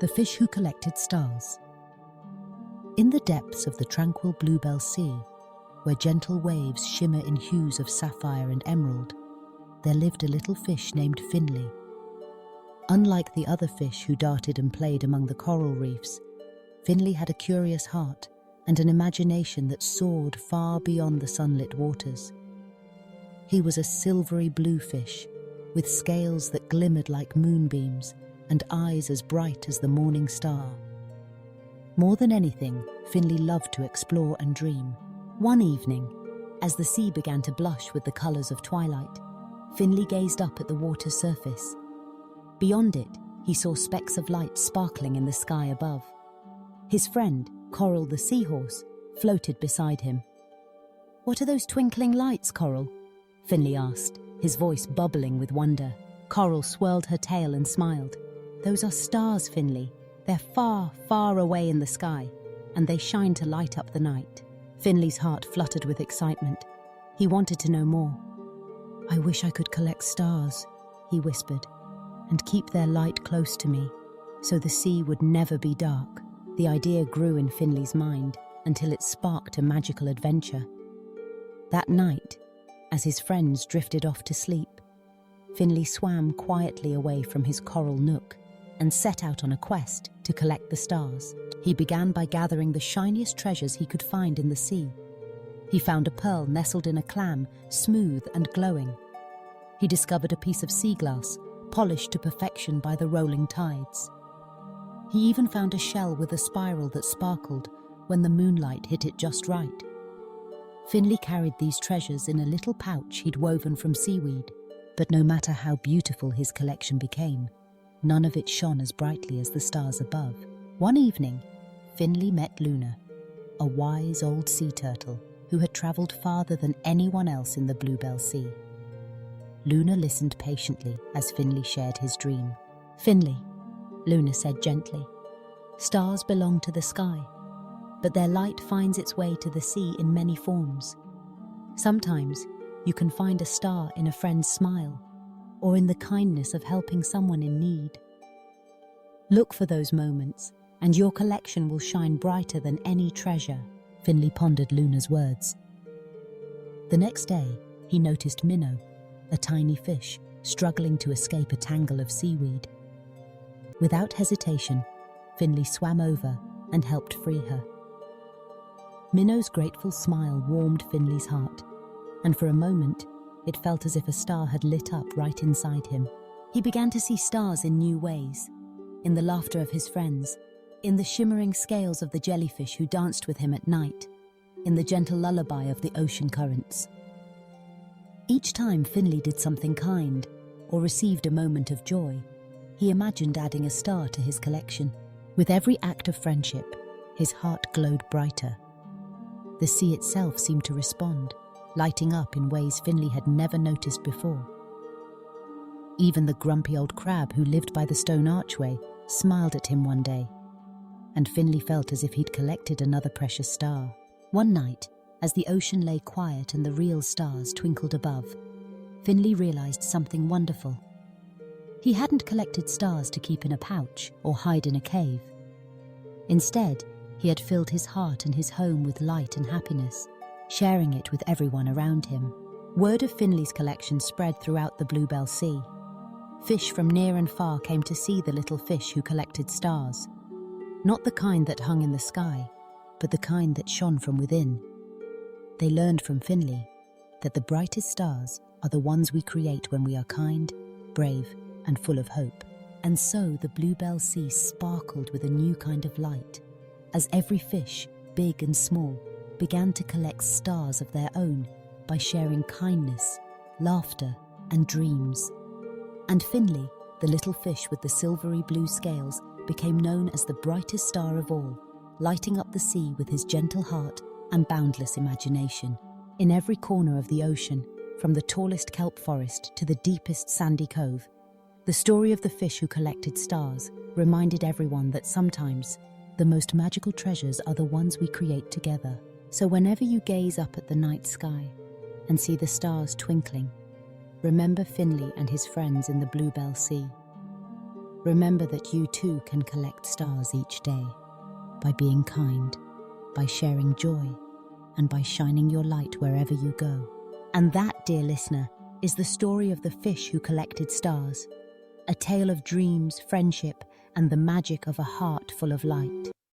The Fish Who Collected Stars. In the depths of the tranquil Bluebell Sea, where gentle waves shimmer in hues of sapphire and emerald, there lived a little fish named Finley. Unlike the other fish who darted and played among the coral reefs, Finley had a curious heart and an imagination that soared far beyond the sunlit waters. He was a silvery blue fish, with scales that glimmered like moonbeams and eyes as bright as the morning star. More than anything, Finley loved to explore and dream. One evening, as the sea began to blush with the colours of twilight, Finley gazed up at the water's surface. Beyond it, he saw specks of light sparkling in the sky above. His friend, Coral the seahorse, floated beside him. "What are those twinkling lights, Coral?" Finley asked, his voice bubbling with wonder. Coral swirled her tail and smiled. "Those are stars, Finley. They're far, far away in the sky, and they shine to light up the night." Finley's heart fluttered with excitement. He wanted to know more. "I wish I could collect stars," he whispered, "and keep their light close to me, so the sea would never be dark." The idea grew in Finley's mind until it sparked a magical adventure. That night, as his friends drifted off to sleep, Finley swam quietly away from his coral nook and set out on a quest to collect the stars. He began by gathering the shiniest treasures he could find in the sea. He found a pearl nestled in a clam, smooth and glowing. He discovered a piece of sea glass, polished to perfection by the rolling tides. He even found a shell with a spiral that sparkled when the moonlight hit it just right. Finley carried these treasures in a little pouch he'd woven from seaweed, but no matter how beautiful his collection became, none of it shone as brightly as the stars above. One evening, Finley met Luna, a wise old sea turtle who had travelled farther than anyone else in the Bluebell Sea. Luna listened patiently as Finley shared his dream. "Finley," Luna said gently, "stars belong to the sky, but their light finds its way to the sea in many forms. Sometimes you can find a star in a friend's smile, or in the kindness of helping someone in need. Look for those moments, and your collection will shine brighter than any treasure." Finley pondered Luna's words. The next day, he noticed Minnow, a tiny fish, struggling to escape a tangle of seaweed. Without hesitation, Finley swam over and helped free her. Minnow's grateful smile warmed Finley's heart, and for a moment, it felt as if a star had lit up right inside him. He began to see stars in new ways, in the laughter of his friends, in the shimmering scales of the jellyfish who danced with him at night, in the gentle lullaby of the ocean currents. Each time Finley did something kind or received a moment of joy, he imagined adding a star to his collection. With every act of friendship, his heart glowed brighter. The sea itself seemed to respond, lighting up in ways Finley had never noticed before. Even the grumpy old crab who lived by the stone archway smiled at him one day, and Finley felt as if he'd collected another precious star. One night, as the ocean lay quiet and the real stars twinkled above, Finley realized something wonderful. He hadn't collected stars to keep in a pouch or hide in a cave. Instead, he had filled his heart and his home with light and happiness, sharing it with everyone around him. Word of Finley's collection spread throughout the Bluebell Sea. Fish from near and far came to see the little fish who collected stars. Not the kind that hung in the sky, but the kind that shone from within. They learned from Finley that the brightest stars are the ones we create when we are kind, brave, and full of hope. And so the Bluebell Sea sparkled with a new kind of light, as every fish, big and small, began to collect stars of their own by sharing kindness, laughter, and dreams. And Finley, the little fish with the silvery blue scales, became known as the brightest star of all, lighting up the sea with his gentle heart and boundless imagination. In every corner of the ocean, from the tallest kelp forest to the deepest sandy cove, the story of the fish who collected stars reminded everyone that sometimes the most magical treasures are the ones we create together. So whenever you gaze up at the night sky and see the stars twinkling, remember Finley and his friends in the Bluebell Sea. Remember that you too can collect stars each day by being kind, by sharing joy, and by shining your light wherever you go. And that, dear listener, is the story of the fish who collected stars, a tale of dreams, friendship, and the magic of a heart full of light.